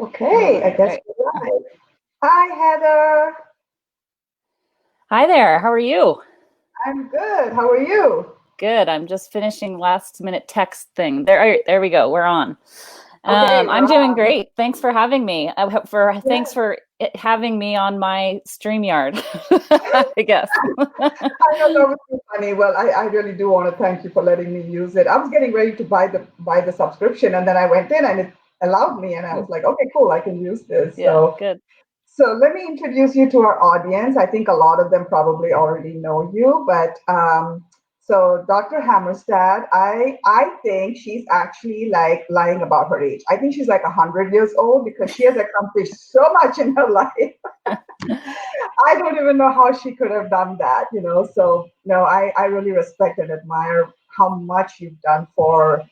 Okay, I guess Right. we're live. Hi, Heather. Hi there. How are you? I'm good. How are you? Good. I'm just finishing last minute text thing. There we go. We're on. Okay, we're I'm doing on. great. Thanks for having me. Yeah, Thanks for having me on my StreamYard, I guess. I know that was so funny. Well, I really do want to thank you for letting me use it. I was getting ready to buy the subscription, and then I went in and it allowed me, and I was like, okay, cool, I can use this. Yeah, So good. So let me introduce you to our audience. I think a lot of them probably already know you, but so Dr. Hammerstedt, I think she's actually like lying about her age. I think she's like 100 years old because she has accomplished so much in her life. I don't even know how she could have done that. So no, I really respect and admire how much you've done for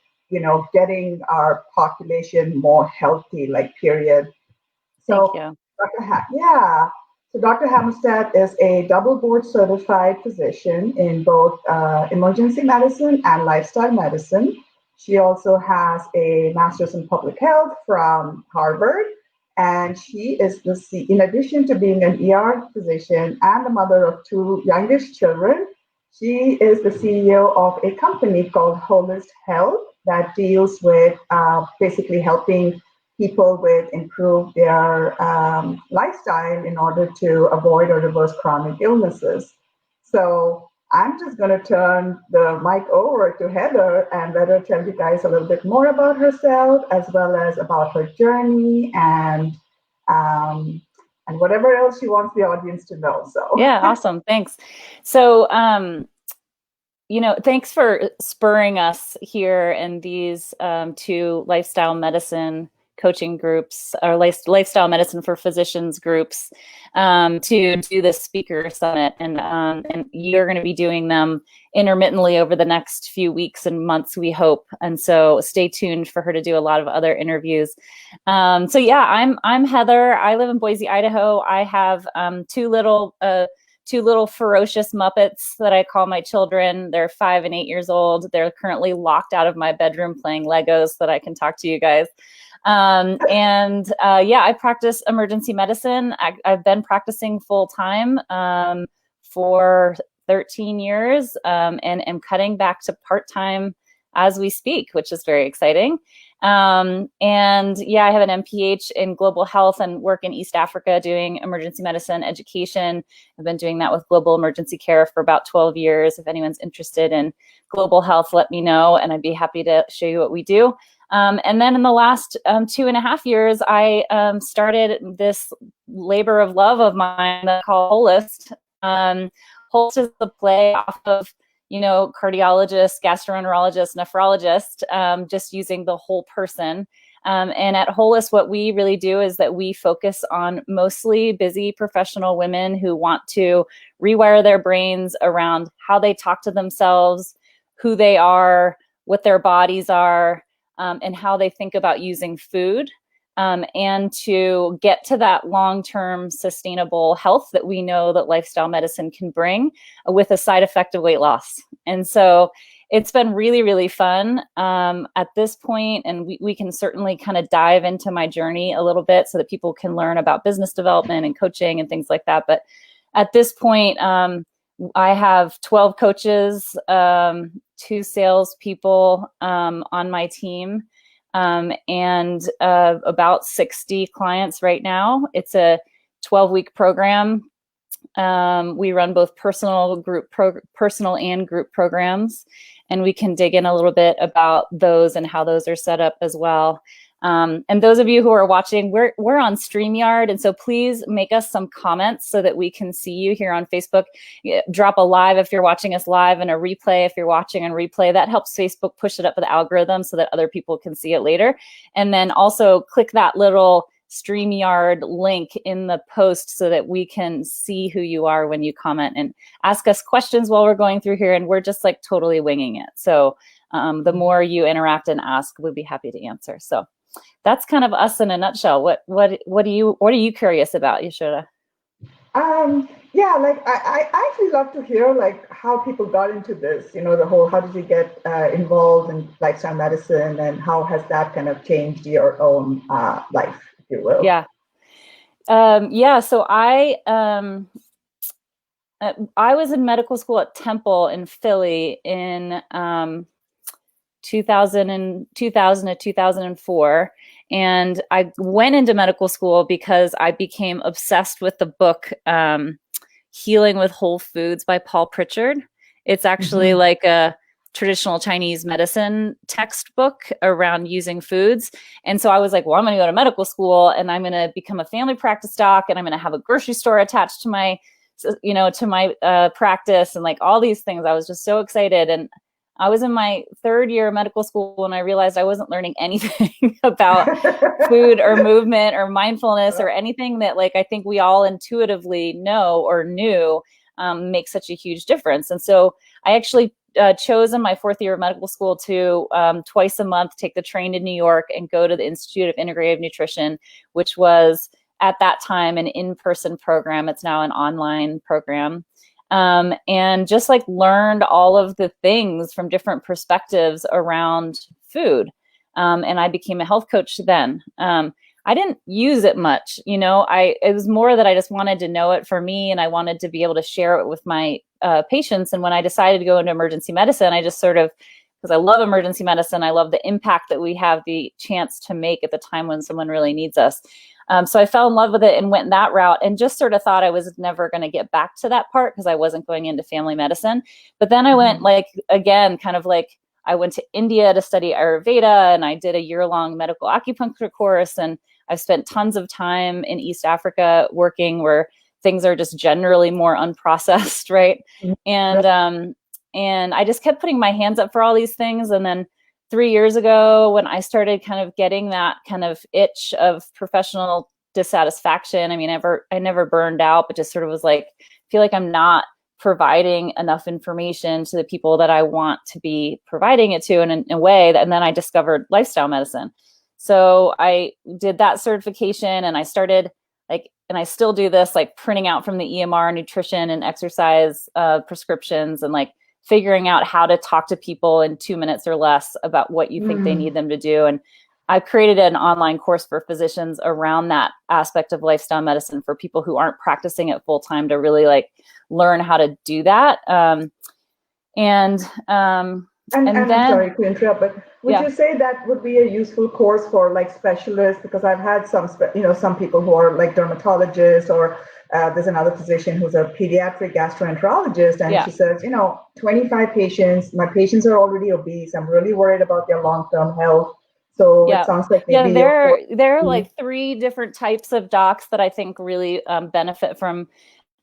getting our population more healthy, like period. Thank So, you. Yeah. So, Dr. Hammerstedt is a double board certified physician in both emergency medicine and lifestyle medicine. She also has a master's in public health from Harvard. And she is in addition to being an ER physician and the mother of two youngest children, she is the CEO of a company called Wholist Health that deals with basically helping people with improve their lifestyle in order to avoid or reverse chronic illnesses. So I'm just going to turn the mic over to Heather and let her tell you guys a little bit more about herself as well as about her journey um, and whatever else she wants the audience to know. So Yeah, awesome. Thanks. So, thanks for spurring us here in these two lifestyle medicine coaching groups or lifestyle medicine for physicians groups to do this speaker summit. And you're going to be doing them intermittently over the next few weeks and months, we hope. And so stay tuned for her to do a lot of other interviews. So yeah, I'm Heather. I live in Boise, Idaho. I have two little ferocious Muppets that I call my children. They're 5 and 8 years old. They're currently locked out of my bedroom playing Legos so that I can talk to you guys. Yeah, I practice emergency medicine. I've been practicing full time for 13 years and am cutting back to part-time as we speak, which is very exciting. And yeah, I have an MPH in global health and work in East Africa doing emergency medicine education. I've been doing that with global emergency care for about 12 years. If anyone's interested in global health, let me know, and I'd be happy to show you what we do. And then in the last 2.5 years, I started this labor of love of mine called Wholist. Wholist is the play off of cardiologist, gastroenterologist, nephrologist, just using the whole person. And at Wholist, what we really do is that we focus on mostly busy professional women who want to rewire their brains around how they talk to themselves, who they are, what their bodies are, and how they think about using food. And to get to that long-term sustainable health that we know that lifestyle medicine can bring with a side effect of weight loss. And so it's been really, really fun at this point, and we can certainly kind of dive into my journey a little bit so that people can learn about business development and coaching and things like that. But at this point, I have 12 coaches, 2 salespeople on my team, and about 60 clients right now. It's a 12-week program. We run both personal and group programs, and we can dig in a little bit about those and how those are set up as well. And those of you who are watching, we're on StreamYard, and so please make us some comments so that we can see you here on Facebook. Drop a live if you're watching us live, and a replay if you're watching on replay. That helps Facebook push it up with the algorithm so that other people can see it later. And then also click that little StreamYard link in the post so that we can see who you are when you comment, and ask us questions while we're going through here, and we're just like totally winging it. So the more you interact and ask, we'd be happy to answer. So that's kind of us in a nutshell. What are you curious about, Yashoda? Yeah, like I actually love to hear like how people got into this, the whole how did you get involved in lifestyle medicine and how has that kind of changed your own life, you will. Yeah. So I was in medical school at Temple in Philly in 2000 to 2004. And I went into medical school because I became obsessed with the book Healing with Whole Foods by Paul Pritchard. It's actually like a traditional Chinese medicine textbook around using foods. And so I was like, well, I'm going to go to medical school and I'm going to become a family practice doc and I'm going to have a grocery store attached to my practice and like all these things. I was just so excited. And I was in my third year of medical school when I realized I wasn't learning anything about food or movement or mindfulness or anything that like I think we all intuitively know or knew makes such a huge difference. And so I actually chose in my fourth year of medical school to twice a month take the train to New York and go to the Institute of Integrative Nutrition, which was at that time an in-person program. It's now an online program. And just like learned all of the things from different perspectives around food. And I became a health coach then. I didn't use it much, it was more that I just wanted to know it for me and I wanted to be able to share it with my patients. And when I decided to go into emergency medicine, I just because I love emergency medicine, I love the impact that we have the chance to make at the time when someone really needs us. So I fell in love with it and went that route and just sort of thought I was never going to get back to that part because I wasn't going into family medicine. But then I went I went to India to study Ayurveda and I did a year-long medical acupuncture course. And I've spent tons of time in East Africa working where things are just generally more unprocessed, right? And I just kept putting my hands up for all these things. And then 3 years ago, when I started kind of getting that kind of itch of professional dissatisfaction, I never burned out, but just sort of was like, feel like I'm not providing enough information to the people that I want to be providing it to in a way. And then I discovered lifestyle medicine. So I did that certification and I started and I still do this, like printing out from the EMR nutrition and exercise prescriptions and like figuring out how to talk to people in 2 minutes or less about what you think they need them to do. And I created an online course for physicians around that aspect of lifestyle medicine for people who aren't practicing it full time to really like learn how to do that. And then, I'm sorry to interrupt, but would you say that would be a useful course for like specialists? Because I've had some people who are like dermatologists or there's another physician who's a pediatric gastroenterologist, and she says, 25 patients, my patients are already obese. I'm really worried about their long-term health. So it sounds like maybe there are like 3 different types of docs that I think really benefit from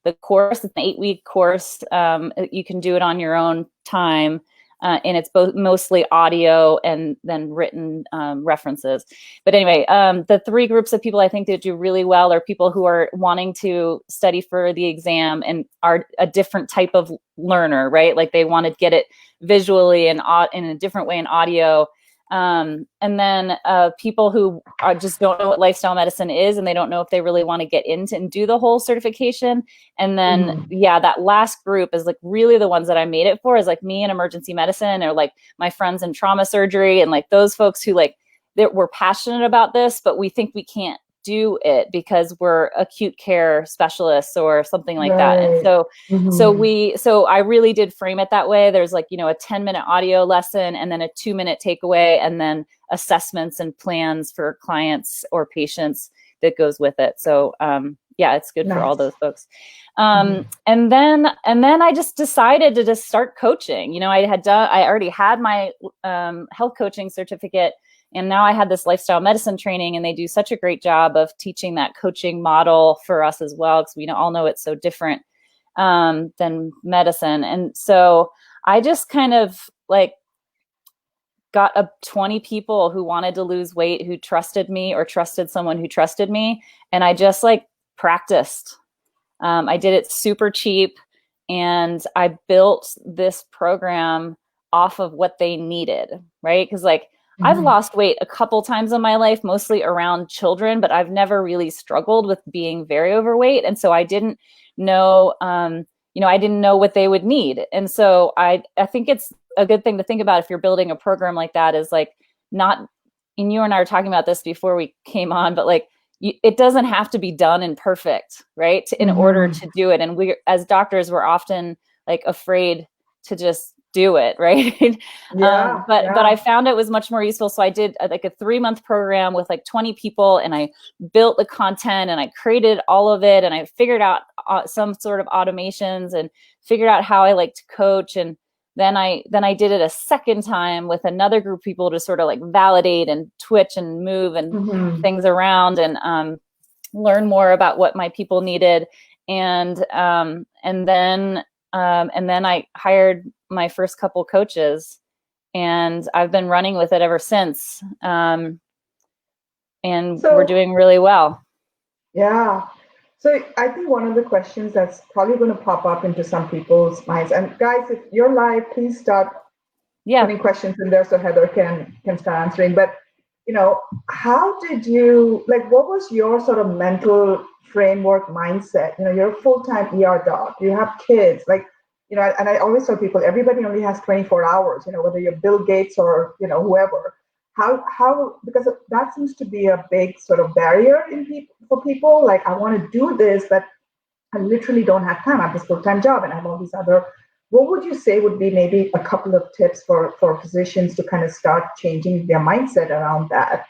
the course. It's an 8-week course. You can do it on your own time. And it's mostly audio and then written references. But anyway, the 3 groups of people I think that do really well are people who are wanting to study for the exam and are a different type of learner, right? Like they want to get it visually and in a different way in audio. And then people who just don't know what lifestyle medicine is and they don't know if they really want to get into and do the whole certification. And then, that last group is like really the ones that I made it for is like me in emergency medicine or like my friends in trauma surgery and like those folks who like that we're passionate about this, but we think we can't do it because we're acute care specialists or something like that. And so I really did frame it that way. There's like, a 10-minute audio lesson and then a 2-minute takeaway and then assessments and plans for clients or patients that goes with it. So it's good for all those folks. And then I just decided to just start coaching. I already had my health coaching certificate. And now I had this lifestyle medicine training and they do such a great job of teaching that coaching model for us as well. Because we all know it's so different than medicine. And so I just kind of like got 20 people who wanted to lose weight, who trusted me or trusted someone who trusted me. And I just like practiced. I did it super cheap and I built this program off of what they needed, right? Because like, I've lost weight a couple times in my life, mostly around children, but I've never really struggled with being very overweight. And so I didn't know, I didn't know what they would need. And so I think it's a good thing to think about if you're building a program like that is like not, and you and I were talking about this before we came on, but like, it doesn't have to be done and perfect, right? In order to do it. And we, as doctors, we're often like afraid to just do it, right? Yeah, but I found it was much more useful. So I did like a 3-month program with like 20 people, and I built the content and I created all of it, and I figured out some sort of automations and figured out how I like to coach. And then I did it a second time with another group of people to sort of like validate and twitch and move and things around, and learn more about what my people needed. And then I hired my first couple coaches, and I've been running with it ever since. And we're doing really well. Yeah. So I think one of the questions that's probably going to pop up into some people's minds, and guys, if you're live, please start putting questions in there so Heather can start answering. But how did you, like, what was your sort of mental framework mindset? You're a full-time ER doc, you have kids, like, and I always tell people, everybody only has 24 hours, whether you're Bill Gates or, whoever. How, because that seems to be a big sort of barrier for people. Like, I want to do this, but I literally don't have time. I have this full-time job and I have all these other. What would you say would be maybe a couple of tips for physicians to kind of start changing their mindset around that,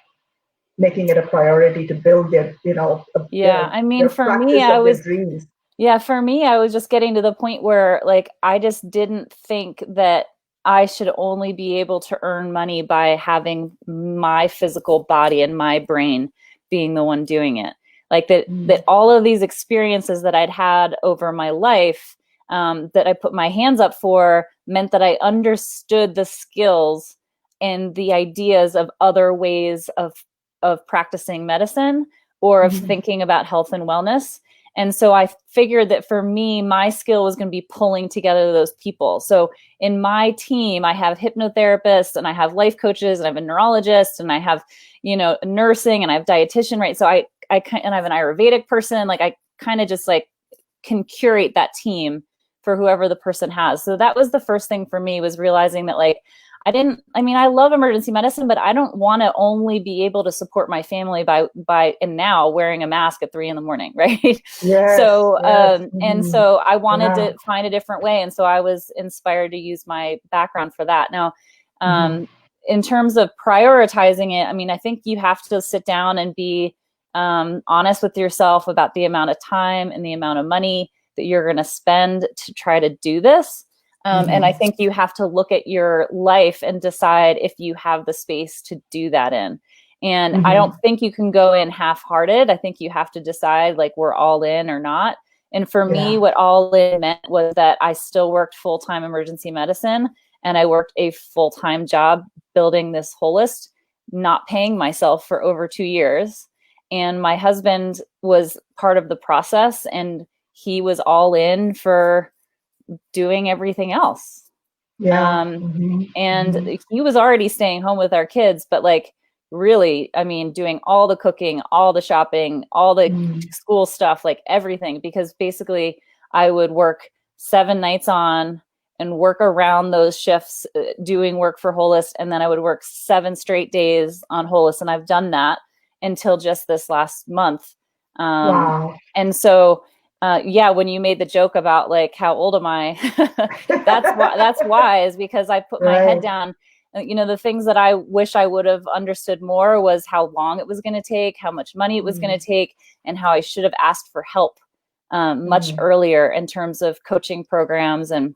making it a priority to build their, I mean, for me, dreams? Yeah, for me, I was just getting to the point where, like, I just didn't think that I should only be able to earn money by having my physical body and my brain being the one doing it. Like that all of these experiences that I'd had over my life, that I put my hands up for, meant that I understood the skills and the ideas of other ways of practicing medicine or of thinking about health and wellness. And so I figured that for me, my skill was going to be pulling together those people. So in my team, I have hypnotherapists and I have life coaches and I have a neurologist and I have, nursing and I have dietitian, right? So I have an Ayurvedic person. Like, I kind of just like can curate that team for whoever the person has. So that was the first thing for me, was realizing that, like, I love emergency medicine, but I don't want to only be able to support my family by and now wearing a mask at 3 a.m, right? Yes, so, and so I wanted to find a different way. And so I was inspired to use my background for that. Now, in terms of prioritizing it, I think you have to sit down and be honest with yourself about the amount of time and the amount of money that you're going to spend to try to do this. And I think you have to look at your life and decide if you have the space to do that in. And I don't think you can go in half-hearted. I think you have to decide, like, we're all in or not. And for me, what all in meant was that I still worked full-time emergency medicine, and I worked a full-time job building this Wholist, not paying myself for over 2 years. And my husband was part of the process, and he was all in for doing everything else. And he was already staying home with our kids, but, like, really, doing all the cooking, all the shopping, all the school stuff, like everything, because basically I would work 7 nights on and work around those shifts, doing work for Wholist. And then I would work 7 straight days on Wholist. And I've done that until just this last month. And so, when you made the joke about, like, how old am I? that's why is because I put my head down. The things that I wish I would have understood more was how long it was going to take, how much money it was going to take, and how I should have asked for help much earlier in terms of coaching programs. And,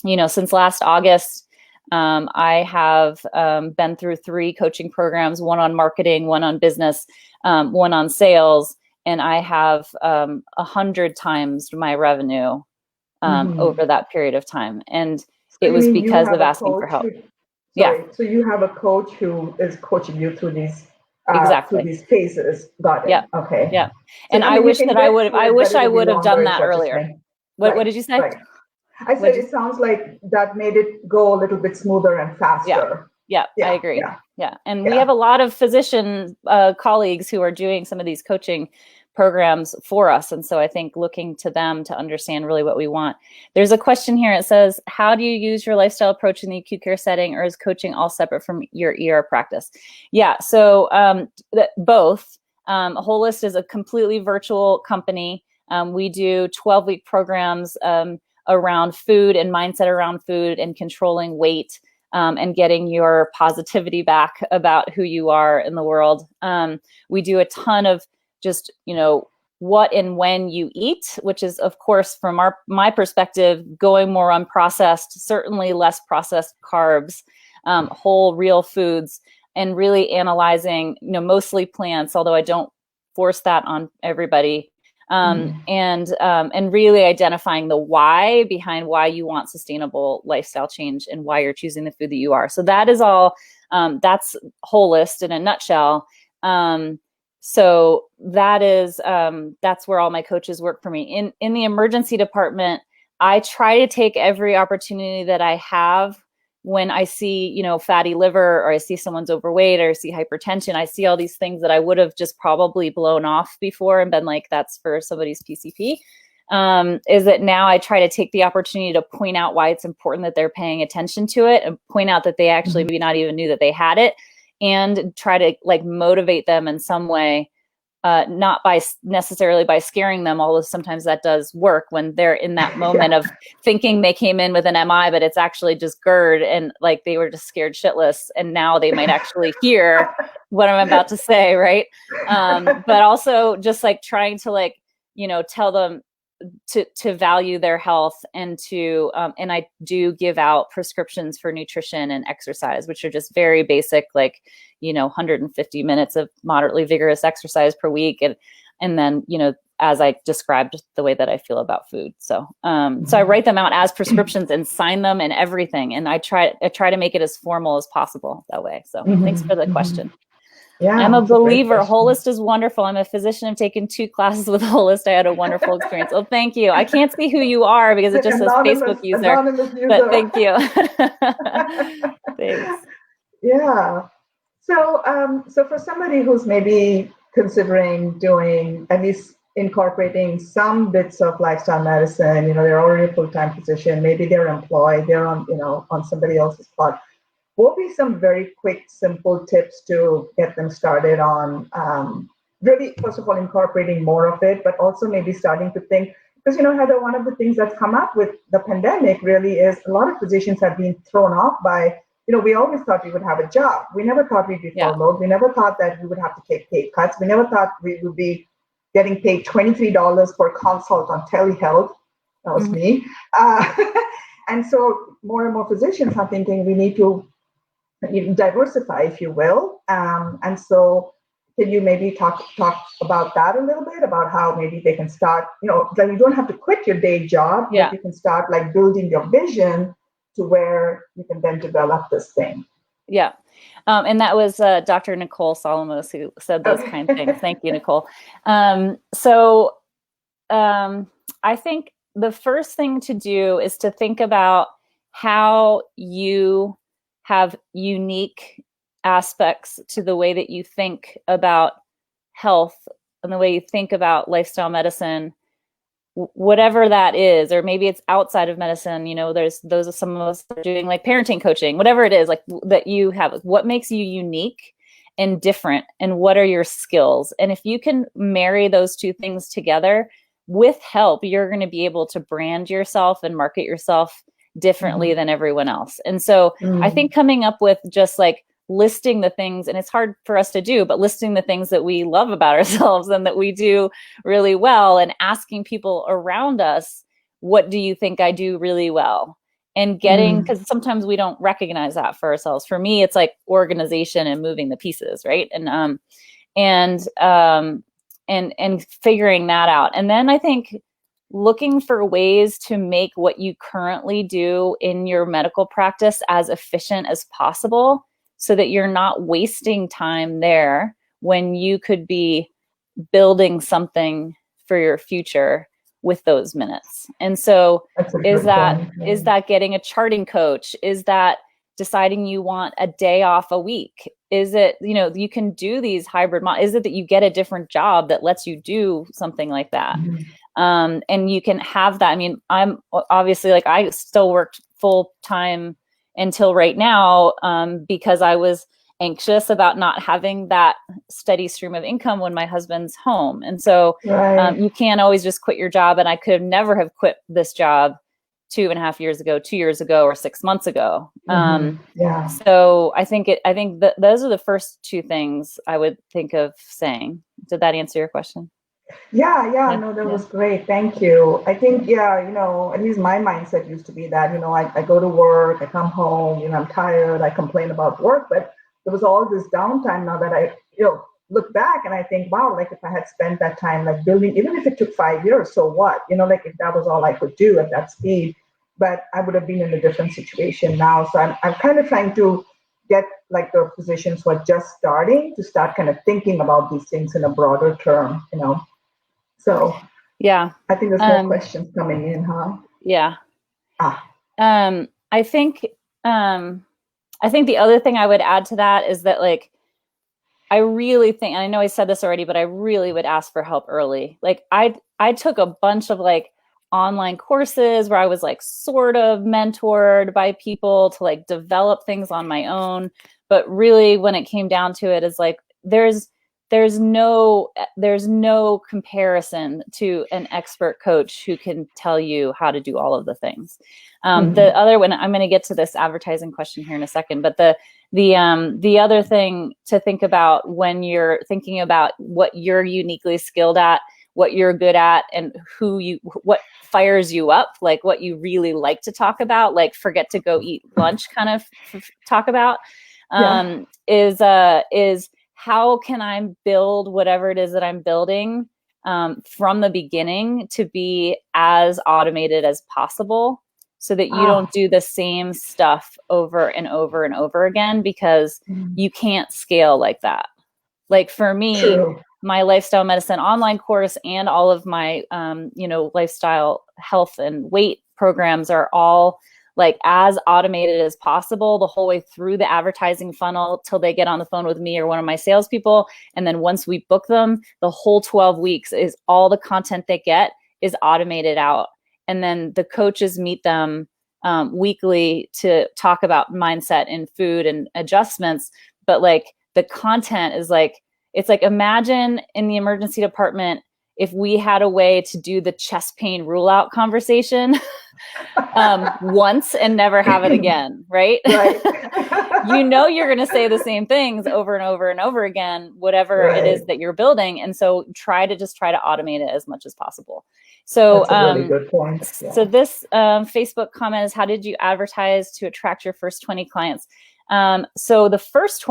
since last August, I have been through 3 coaching programs, one on marketing, one on business, one on sales. And I have 100 times my revenue over that period of time. And it was because of asking for help. So you have a coach who is coaching you through these exactly through these phases. Got it. Okay. Yeah. So, and I wish that I would have done that earlier. What did you say? Right. I said it sounds like that made it go a little bit smoother and faster. Yeah, I agree. Yeah. And we have a lot of physician colleagues who are doing some of these coaching programs for us. And so I think looking to them to understand really what we want. There's a question here. It says, how do you use your lifestyle approach in the acute care setting, or is coaching all separate from your ER practice? Yeah, so both. Wholist is a completely virtual company. We do 12-week programs around food and mindset around food and controlling weight, and getting your positivity back about who you are in the world. We do a ton of just, what and when you eat, which is, of course, from my perspective, going more unprocessed, certainly less processed carbs, whole, real foods, and really analyzing, mostly plants, although I don't force that on everybody. And really identifying the why behind why you want sustainable lifestyle change and why you're choosing the food that you are. So that is all, that's Wholist in a nutshell. So that is, that's where all my coaches work for me. In the emergency department, I try to take every opportunity that I have when I see, fatty liver, or I see someone's overweight, or I see hypertension. I see all these things that I would have just probably blown off before and been like, that's for somebody's PCP. Is that now I try to take the opportunity to point out why it's important that they're paying attention to it, and point out that they actually maybe not even knew that they had it, and try to motivate them in some way. Not necessarily by scaring them, although sometimes that does work when they're in that moment of thinking they came in with an MI, but it's actually just GERD, and they were just scared shitless, and now they might actually hear what I'm about to say, right? But also just trying to tell them to value their health, and to and I do give out prescriptions for nutrition and exercise, which are just very basic, 150 minutes of moderately vigorous exercise per week, and then as I described, the way that I feel about food. So so I write them out as prescriptions and sign them and everything, and I try to make it as formal as possible that way. So thanks for the question. Yeah, I'm a believer. Wholist is wonderful. I'm a physician. I've taken 2 classes with Wholist. I had a wonderful experience. Well, thank you. I can't see who you are because it just says Facebook user. But thank you. Thanks. Yeah. So, so for somebody who's maybe considering doing, at least incorporating some bits of lifestyle medicine, they're already a full-time physician, maybe they're employed, they're on, on somebody else's plot. What would be some very quick, simple tips to get them started on really, first of all, incorporating more of it, but also maybe starting to think, because, Heather, one of the things that's come up with the pandemic really is a lot of physicians have been thrown off by, we always thought we would have a job. We never thought we'd be furloughed. We never thought that we would have to take pay cuts. We never thought we would be getting paid $23 for a consult on telehealth. That was me. And so more and more physicians are thinking we need to diversify, if you will. And so can you maybe talk about that a little bit, about how maybe they can start, you don't have to quit your day job, but you can start building your vision to where you can then develop this thing. Yeah. And that was Dr. Nicole Solomos who said those kind of things. Thank you, Nicole. So I think the first thing to do is to think about how you have unique aspects to the way that you think about health and the way you think about lifestyle medicine, whatever that is, or maybe it's outside of medicine. Those are some of us that are doing parenting coaching, whatever it is, that you have. What makes you unique and different, and what are your skills? And if you can marry those 2 things together with help, you're going to be able to brand yourself and market yourself differently than everyone else. And so I think coming up with just listing the things, and it's hard for us to do, but listing the things that we love about ourselves and that we do really well, and asking people around us, what do you think I do really well? And getting, because sometimes we don't recognize that for ourselves. For me, it's organization and moving the pieces, right? And figuring that out. And then I think looking for ways to make what you currently do in your medical practice as efficient as possible, so that you're not wasting time there when you could be building something for your future with those minutes. And so is that getting a charting coach? Is that deciding you want a day off a week? Is it, you can do these hybrid is it that you get a different job that lets you do something like that? And you can have that. I mean, I'm obviously I still worked full time until right now, because I was anxious about not having that steady stream of income when my husband's home. And so Right. you can't always just quit your job. And I could never have quit this job 2.5 years ago, 2 years ago, or 6 months ago. Yeah. So I think that those are the first two things I would think of saying. Did that answer your question? Yeah, Yeah. no, that Yeah. was great. Thank you. I think, yeah, at least my mindset used to be that, I go to work, I come home, I'm tired, I complain about work, but there was all this downtime now that I, look back and I think, wow, like if I had spent that time like building, even if it took 5 years, so what? Like if that was all I could do at that speed, but I would have been in a different situation now. So I'm kind of trying to get like the physicians who are just starting to start kind of thinking about these things in a broader term. So Yeah. I think there's more questions coming in, huh? Yeah. Ah. I think the other thing I would add to that is that, like, I really think, and I know I said this already, but I really would ask for help early. Like I took a bunch of like online courses where I was like sort of mentored by people to like develop things on my own. But really when it came down to it, is like there's no comparison to an expert coach who can tell you how to do all of the things. The other one, I'm going to get to this advertising question here in a second, but the other thing to think about when you're thinking about what you're uniquely skilled at, what you're good at, and what fires you up, like what you really like to talk about, like forget to go eat lunch kind of talk about, is how can I build whatever it is that I'm building from the beginning to be as automated as possible, so that you don't do the same stuff over and over and over again, because you can't scale like that. Like for me, my lifestyle medicine online course and all of my, lifestyle health and weight programs are all like as automated as possible the whole way through the advertising funnel till they get on the phone with me or one of my salespeople. And then once we book them, the whole 12 weeks is all the content they get is automated out. And then the coaches meet them weekly to talk about mindset and food and adjustments. But like the content is like, it's like, imagine in the emergency department, if we had a way to do the chest pain rule out conversation once and never have it again, right? Right. You're going to say the same things over and over and over again, whatever it is that you're building. And so try to automate it as much as possible. So that's a really good point. Yeah. So this Facebook comment is, how did you advertise to attract your first 20 clients? So the first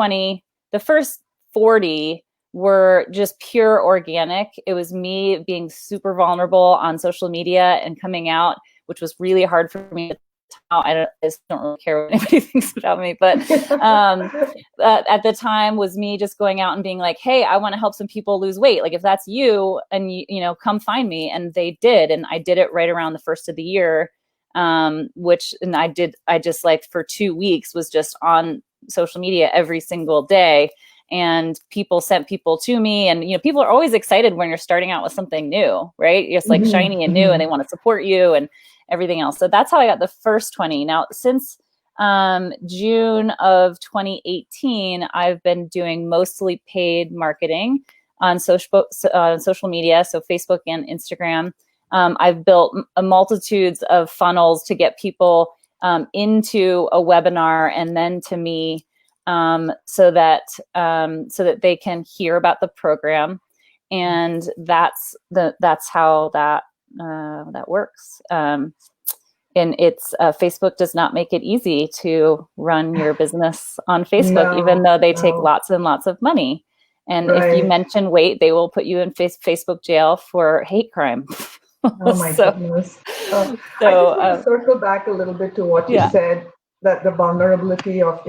40 were just pure organic. It was me being super vulnerable on social media and coming out, which was really hard for me. I just don't really care what anybody thinks about me, but at the time was me just going out and being like, hey, I want to help some people lose weight. Like if that's you, and come find me. And they did. And I did it right around the first of the year, I just like for 2 weeks was just on social media every single day. And people sent people to me, and people are always excited when you're starting out with something new, right? It's like shiny and new, and they want to support you and everything else. So that's how I got the first 20. Now, since June of 2018, I've been doing mostly paid marketing on social media, so Facebook and Instagram. I've built multitudes of funnels to get people into a webinar and then to me, so that they can hear about the program, and that's how that works. And it's Facebook does not make it easy to run your business on Facebook, even though they take lots and lots of money. And if you mention weight, they will put you in Facebook jail for hate crime. Oh my goodness. I just want to circle back a little bit to what you said, that the vulnerability of,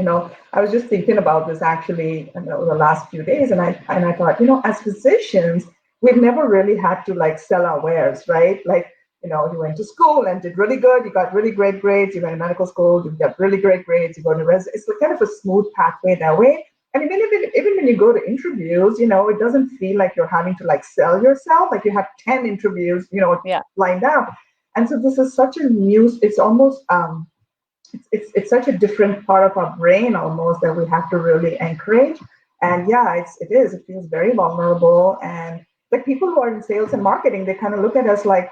I was just thinking about this actually in the last few days, and I thought, as physicians, we've never really had to like sell our wares, right? Like, you went to school and did really good, you got really great grades, you went to medical school, you got really great grades, you go to it's kind of a smooth pathway that way. And even when you go to interviews, it doesn't feel like you're having to like sell yourself, like you have 10 interviews, lined up. And so this is such a new, it's almost it's such a different part of our brain almost that we have to really encourage. And yeah, it feels very vulnerable. And like people who are in sales and marketing, they kind of look at us like,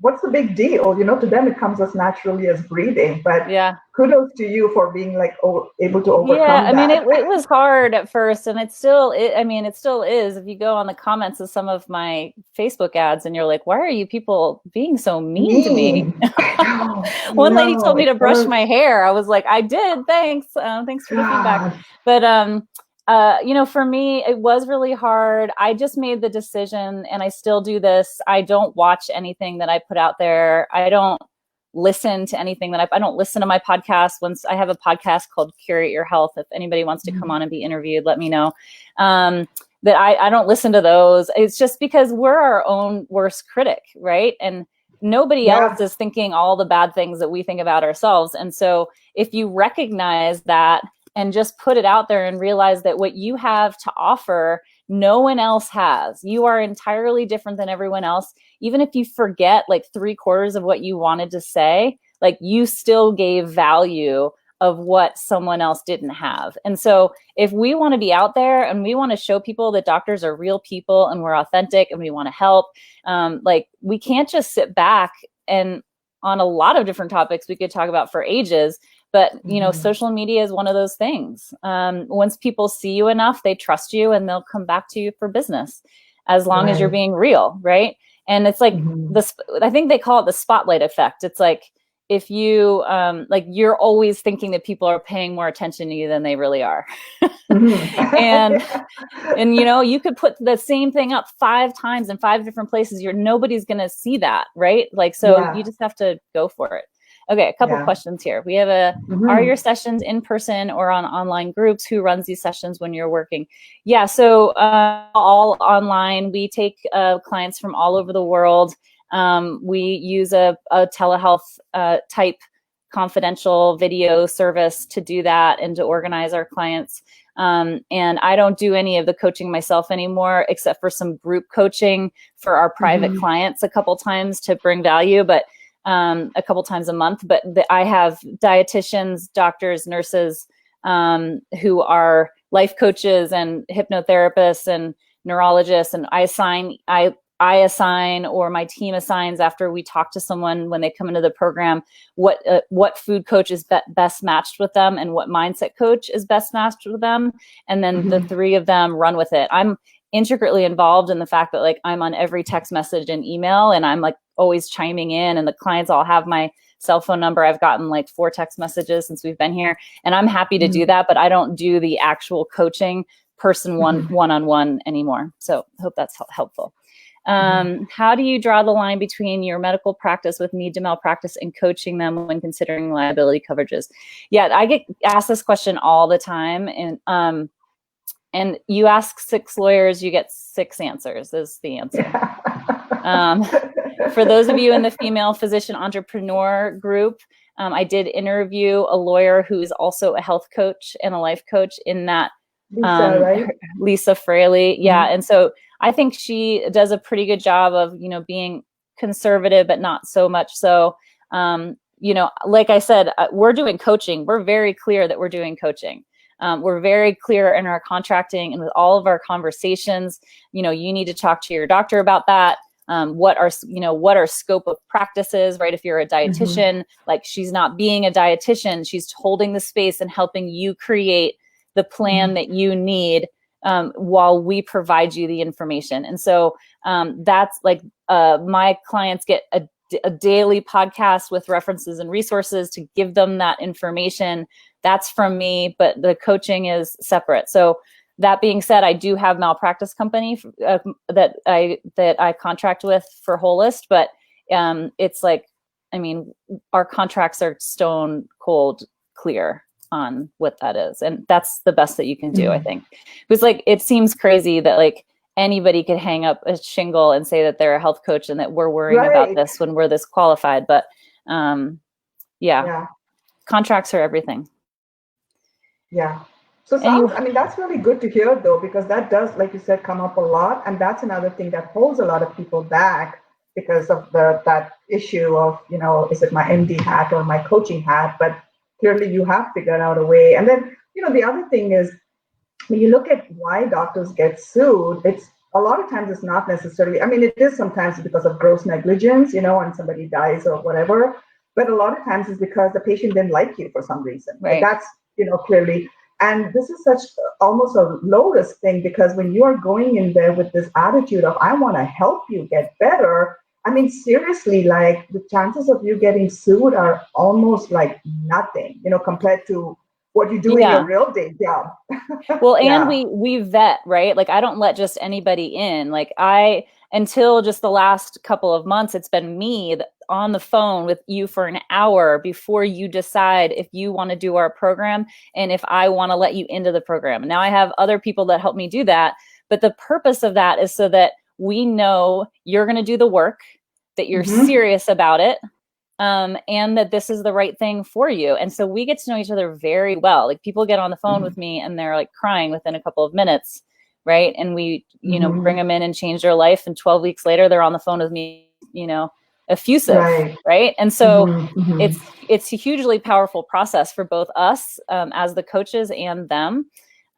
what's the big deal? To them it comes as naturally as breathing. But Yeah. kudos to you for being like able to Yeah, overcome I mean, that. it was hard at first, and it still is. If you go on the comments of some of my Facebook ads and you're like, why are you people being so mean to me? Mean. I One lady told know. me It to brush hurts. my hair. I was like, I did, thanks. Thanks for the feedback. God. But for me, it was really hard. I just made the decision, and I still do this. I don't watch anything that I put out there. I don't listen to anything that I don't listen to my podcast. Once I have a podcast called Curate Your Health. If anybody wants to come on and be interviewed, let me know. That I don't listen to those. It's just because we're our own worst critic, right? And nobody else is thinking all the bad things that we think about ourselves. And so if you recognize that and just put it out there and realize that what you have to offer, no one else has. You are entirely different than everyone else. Even if you forget like 3/4 of what you wanted to say, like you still gave value of what someone else didn't have. And so if we want to be out there and we want to show people that doctors are real people and we're authentic and we want to help, like we can't just sit back. And on a lot of different topics we could talk about for ages, but social media is one of those things. Once people see you enough, they trust you and they'll come back to you for business as long as you're being real, right? And it's like I think they call it the spotlight effect. It's like if you you're always thinking that people are paying more attention to you than they really are. and you could put the same thing up 5 times in 5 different places. Nobody's going to see that, right? You just have to go for it. Okay, a couple questions here. We have are your sessions in person or on online groups? Who runs these sessions when you're working? Yeah, so all online. We take clients from all over the world. We use a telehealth type confidential video service to do that and to organize our clients. And I don't do any of the coaching myself anymore, except for some group coaching for our private clients a couple times to bring value, but a couple times a month. But I have dietitians, doctors, nurses who are life coaches and hypnotherapists and neurologists, and I assign or my team assigns after we talk to someone when they come into the program what food coach is best matched with them and what mindset coach is best matched with them, and then the 3 of them run with it. I'm intricately involved in the fact that like I'm on every text message and email, and I'm like always chiming in, and the clients all have my cell phone number. I've gotten like 4 text messages since we've been here, and I'm happy to do that, but I don't do the actual coaching person one-on-one anymore. So I hope that's helpful. How do you draw the line between your medical practice with need to malpractice and coaching them when considering liability coverages? Yeah, I get asked this question all the time, and you ask 6 lawyers, you get 6 answers is the answer. For those of you in the female physician entrepreneur group, I did interview a lawyer who is also a health coach and a life coach in that. Lisa, right? Lisa Fraley. Yeah. And so I think she does a pretty good job of, being conservative, but not so much. So, like I said, we're doing coaching. We're very clear that we're doing coaching. We're very clear in our contracting and with all of our conversations. You need to talk to your doctor about that. What our scope of practices, right? If you're a dietitian, like she's not being a dietitian, she's holding the space and helping you create the plan that you need while we provide you the information. And so that's like my clients get a daily podcast with references and resources to give them that information. That's from me, but the coaching is separate. So that being said, I do have malpractice company that I contract with for Wholist, but it's like, our contracts are stone cold clear on what that is, and that's the best that you can do. I think because like it seems crazy that like anybody could hang up a shingle and say that they're a health coach and that we're worrying about this when we're this qualified, but contracts are everything. So that's really good to hear though, because that does, like you said, come up a lot, and that's another thing that holds a lot of people back because of that issue of, is it my MD hat or my coaching hat? But clearly you have figured out a way. And then, the other thing is, when you look at why doctors get sued, it's a lot of times it's not necessarily, I mean, it is sometimes because of gross negligence, and somebody dies or whatever. But a lot of times it's because the patient didn't like you for some reason. Right. That's, clearly. And this is such almost a low risk thing, because when you are going in there with this attitude of, I want to help you get better, I mean, seriously, like the chances of you getting sued are almost like nothing, compared to what you do in your real day job. Well, and we vet, right? Like, I don't let just anybody in. Like, until just the last couple of months, it's been me on the phone with you for an hour before you decide if you want to do our program and if I want to let you into the program. Now I have other people that help me do that, but the purpose of that is so that we know you're going to do the work, that you're serious about it, and that this is the right thing for you. And so we get to know each other very well. Like, people get on the phone with me and they're like crying within a couple of minutes, right? And we, bring them in and change their life. And 12 weeks later, they're on the phone with me, effusive, right? And so it's a hugely powerful process for both us as the coaches and them.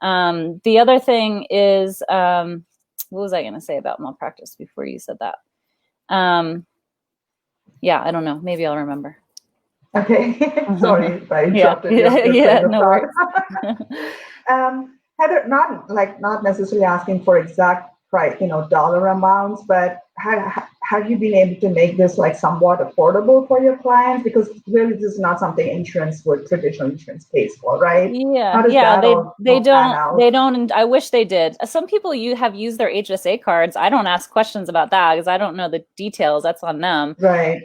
The other thing is, what was I going to say about malpractice before you said that? Yeah, I don't know. Maybe I'll remember. Okay. Sorry if I interrupted you. No worries. Heather, not necessarily asking for exact price, dollar amounts, but have you been able to make this like somewhat affordable for your clients? Because really, this is not something traditional insurance pays for, right? They don't, and I wish they did. Some people have used their HSA cards. I don't ask questions about that because I don't know the details. That's on them. Right.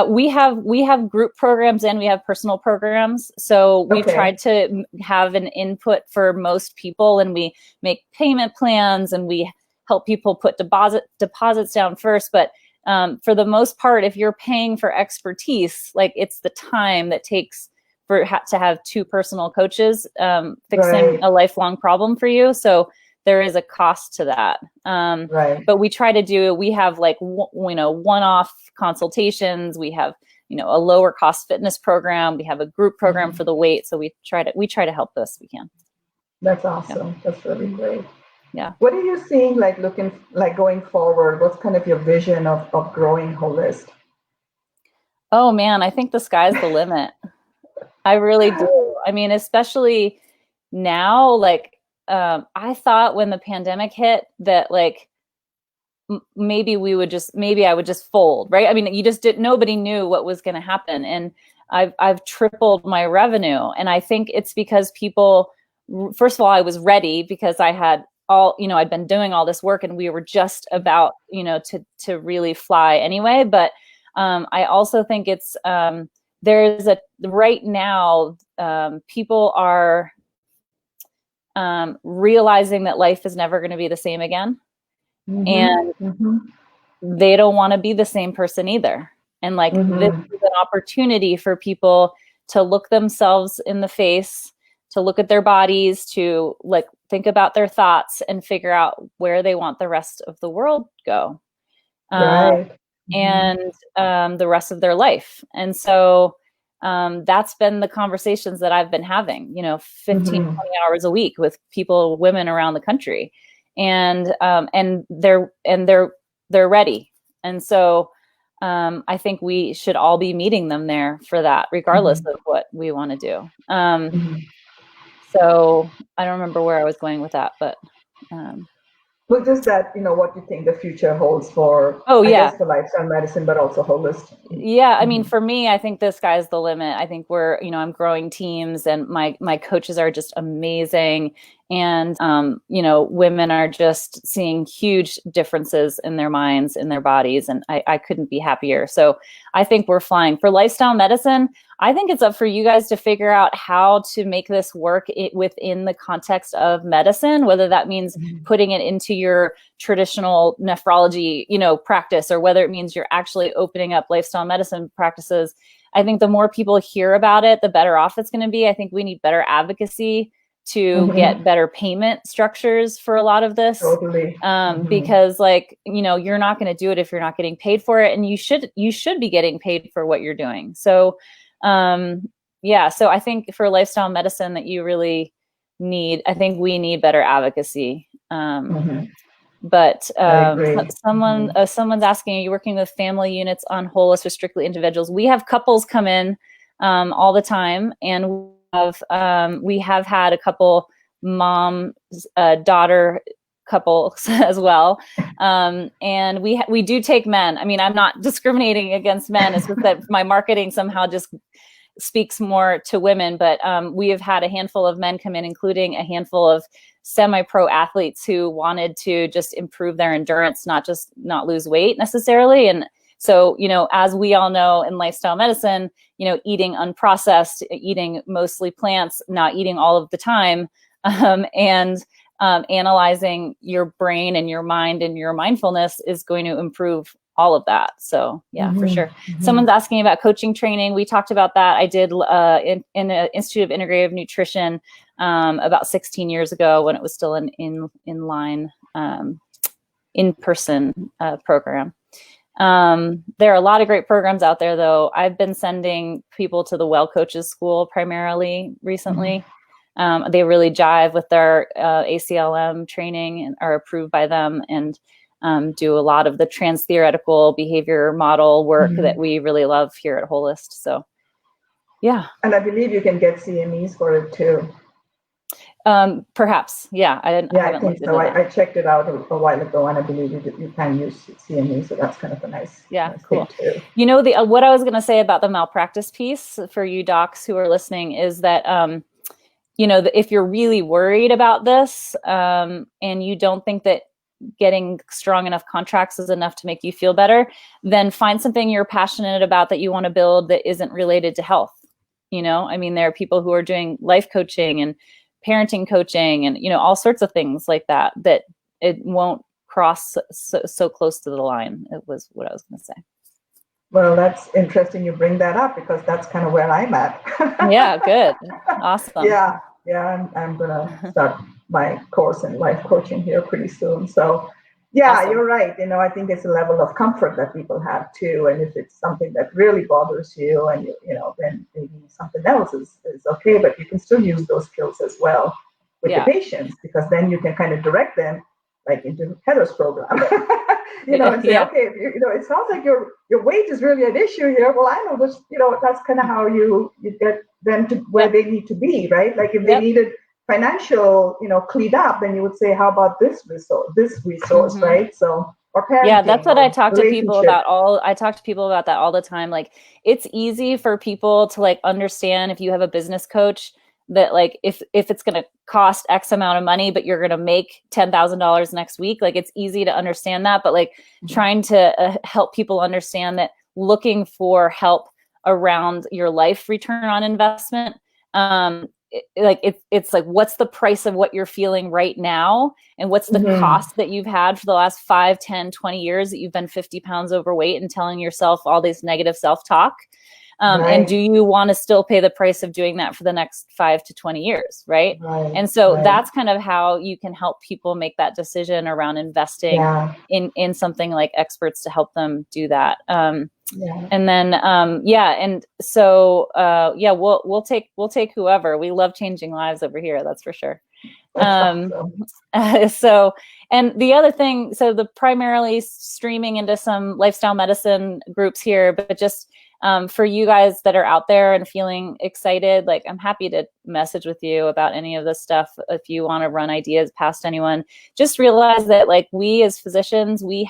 We have group programs and we have personal programs. So we've tried to have an input for most people, and we make payment plans and we help people put deposits down first. But for the most part, if you're paying for expertise, like, it's the time that takes to have two personal coaches fixing a lifelong problem for you. So there is a cost to that. But we try to we have like, one-off consultations. We have, a lower cost fitness program. We have a group program for the weight. So we try to help best we can. That's awesome. Yeah. That's really great. Yeah. What are you seeing, going forward? What's kind of your vision of growing Wholist? Oh man, I think the sky's the limit. I really do. I mean, especially now, like, I thought when the pandemic hit that maybe I would just fold, right? I mean, nobody knew what was going to happen. And I've tripled my revenue. And I think it's because people, first of all, I was ready because I had I'd been doing all this work and we were just about, to really fly anyway. But I also think it's, right now, people are realizing that life is never going to be the same again. And they don't want to be the same person either. And this is an opportunity for people to look themselves in the face, to look at their bodies, to think about their thoughts and figure out where they want the rest of the world go. And the rest of their life. And so that's been the conversations that I've been having, 15, 20 hours a week with women around the country. And they're ready. And so I think we should all be meeting them there for that, regardless of what we want to do. So I don't remember where I was going with that, but well, just that, what you think the future holds for, I guess, for lifestyle medicine, but also Wholist. Yeah. I mean, for me, I think the sky's the limit. I think I'm growing teams, and my coaches are just amazing. And, women are just seeing huge differences in their minds, in their bodies. And I couldn't be happier. So I think we're flying. For lifestyle medicine, I think it's up for you guys to figure out how to make this work within the context of medicine, whether that means putting it into your traditional nephrology, practice, or whether it means you're actually opening up lifestyle medicine practices. I think the more people hear about it, the better off it's going to be. I think we need better advocacy to get better payment structures for a lot of this. Totally. Because like, you're not going to do it if you're not getting paid for it. And you should be getting paid for what you're doing. So, so I think for lifestyle medicine that you really need, I think we need better advocacy. But someone's asking, are you working with family units on Wholist or strictly individuals? We have couples come in all the time, and we have had a couple mom daughter couples as well, and we do take men. I mean, I'm not discriminating against men. It's just that my marketing somehow just speaks more to women, but we have had a handful of men come in, including a handful of semi-pro athletes who wanted to just improve their endurance, not lose weight necessarily. And so, as we all know in lifestyle medicine, eating unprocessed, eating mostly plants, not eating all of the time, and analyzing your brain and your mind and your mindfulness is going to improve all of that. So for sure. Someone's asking about coaching training. We talked about that. I did in the Institute of Integrative Nutrition about 16 years ago when it was still an in-line in-person program. There are a lot of great programs out there, though. I've been sending people to the Well Coaches School primarily recently. They really jive with their ACLM training and are approved by them, and do a lot of the trans-theoretical behavior model work that we really love here at Wholist. So, yeah. And I believe you can get CMEs for it too. Perhaps. Yeah. I think so. I checked it out a while ago, and I believe you can use CME. So that's kind of a nice, cool. Thing too. What I was going to say about the malpractice piece for you docs who are listening is that, if you're really worried about this, and you don't think that getting strong enough contracts is enough to make you feel better, then find something you're passionate about that you want to build that isn't related to health. There are people who are doing life coaching and parenting coaching and, all sorts of things like that it won't cross so close to the line. It was what I was going to say. Well, that's interesting you bring that up, because that's kind of where I'm at. Yeah, good. Awesome. Yeah, I'm going to start my course in life coaching here pretty soon. So, awesome. You're right. I think it's a level of comfort that people have too. And if it's something that really bothers you, and then maybe something else is okay, but you can still use those skills as well with the patients, because then you can kind of direct them like into Heather's program, and say, okay, it sounds like your weight is really an issue here. Well, I know this, that's kind of how you get them to where they need to be, right? Like if they needed financial, cleaned up, then you would say, how about this resource, right? So, or parenting, that's what I talk to people about. I talk to people about that all the time. Like, it's easy for people to like understand if you have a business coach that like if it's going to cost X amount of money, but you're going to make $10,000 next week, like it's easy to understand that. But like trying to help people understand that looking for help around your life return on investment, it's like, what's the price of what you're feeling right now? And what's the cost that you've had for the last 5, 10, 20 years that you've been 50 pounds overweight and telling yourself all this negative self-talk? And do you want to still pay the price of doing that for the next 5 to 20 years? Right. And so that's kind of how you can help people make that decision around investing in something like experts to help them do that. And then, and so, we'll take whoever. We love changing lives over here. That's for sure. So, and the other thing, so the primarily streaming into some lifestyle medicine groups here, but just, for you guys that are out there and feeling excited, like I'm happy to message with you about any of this stuff. If you want to run ideas past anyone, just realize that like we as physicians, we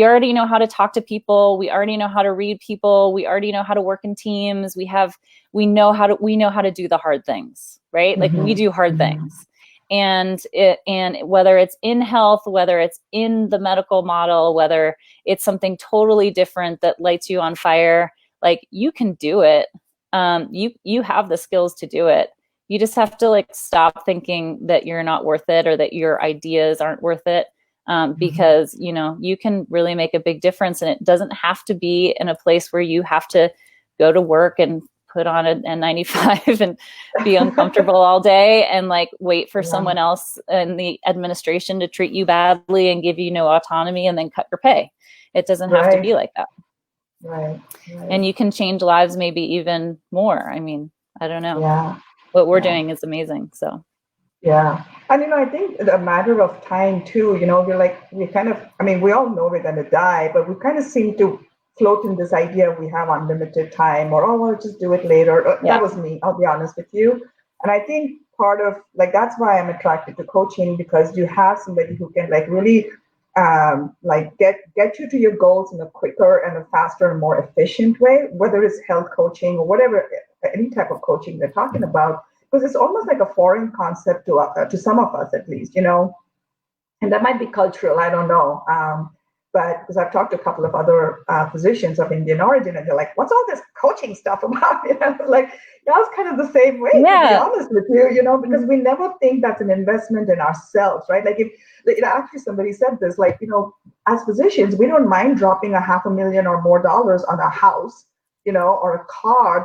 already know how to talk to people. We already know how to read people. We already know how to work in teams. We know how to do the hard things, right? Like we do hard things. And whether it's in health, whether it's in the medical model, whether it's something totally different that lights you on fire, like you can do it. You have the skills to do it. You just have to like stop thinking that you're not worth it or that your ideas aren't worth it. Because, you can really make a big difference, and it doesn't have to be in a place where you have to go to work and put on an N95 and be uncomfortable all day and like wait for someone else in the administration to treat you badly and give you no autonomy and then cut your pay. It doesn't have to be like that. Right. And you can change lives maybe even more. I mean, I don't know. Yeah. What we're doing is amazing. So. Yeah. And, I think a matter of time too, we kind of, we all know we're going to die, but we kind of seem to float in this idea we have unlimited time or, we'll just do it later. That was me, I'll be honest with you. And I think part of that's why I'm attracted to coaching, because you have somebody who can really get you to your goals in a quicker and a faster and more efficient way, whether it's health coaching or whatever, any type of coaching they're talking about. Because it's almost like a foreign concept to some of us, at least, and that might be cultural. I don't know. But because I've talked to a couple of other physicians of Indian origin, and they're like, "What's all this coaching stuff about?" Like that's kind of the same way. To be honest with you, because we never think that's an investment in ourselves, right? Like if actually somebody said this, as physicians, we don't mind dropping $500,000 or more dollars on a house, or a car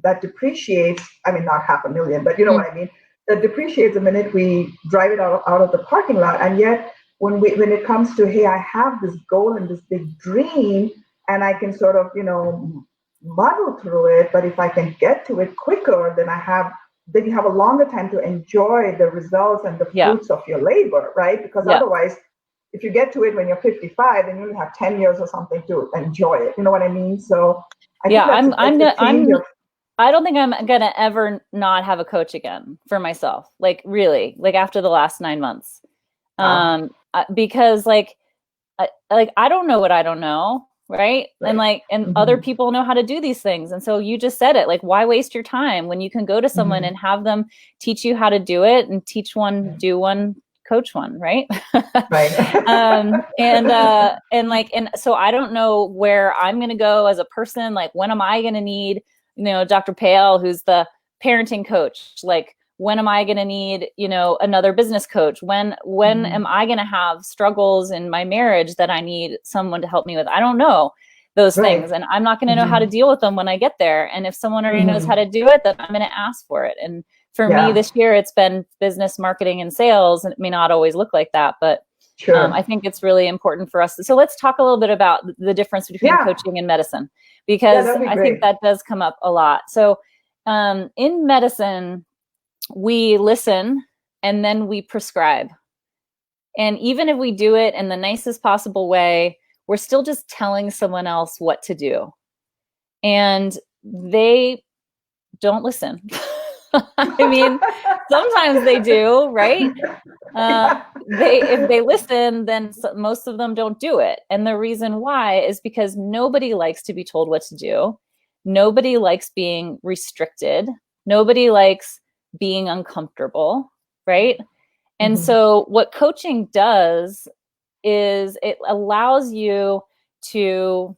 that depreciates. I mean, not $500,000, but you know what I mean. That depreciates the minute we drive it out of the parking lot. And yet, when it comes to, hey, I have this goal and this big dream, and I can sort of muddle through it. But if I can get to it quicker, then you have a longer time to enjoy the results and the fruits of your labor, right? Because otherwise, if you get to it when you're 55, then you only have 10 years or something to enjoy it. You know what I mean? So I don't think I'm gonna ever not have a coach again for myself. Like really, like after the last 9 months, because I don't know what I don't know, right? And other people know how to do these things. And so you just said it. Like, why waste your time when you can go to someone and have them teach you how to do it, and teach one, do one, coach one, right? And so I don't know where I'm going to go as a person. Like, when am I going to need, Dr. Payal, who's the parenting coach? Like, when am I going to need, another business coach? When am I going to have struggles in my marriage that I need someone to help me with? I don't know those things, and I'm not going to know how to deal with them when I get there. And if someone already knows how to do it, then I'm going to ask for it. And for me this year, it's been business, marketing, and sales. And it may not always look like that, but I think it's really important for us. So let's talk a little bit about the difference between coaching and medicine, because I think that does come up a lot. So in medicine, we listen and then we prescribe. And even if we do it in the nicest possible way, we're still just telling someone else what to do. And they don't listen. I mean, sometimes they do, right? If they listen, then most of them don't do it. And the reason why is because nobody likes to be told what to do. Nobody likes being restricted. Nobody likes being uncomfortable, right? And so what coaching does is it allows you to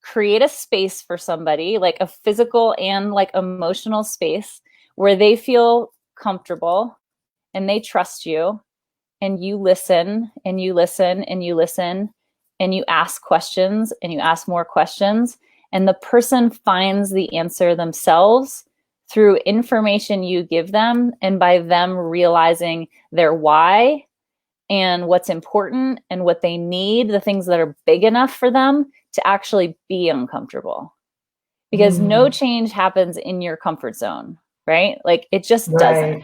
create a space for somebody, like a physical and like emotional space, where they feel comfortable and they trust you, and you listen and you listen and you listen and you ask questions and you ask more questions, and the person finds the answer themselves through information you give them, and by them realizing their why and what's important and what they need, the things that are big enough for them to actually be uncomfortable. Because no change happens in your comfort zone, right? Like, it just doesn't.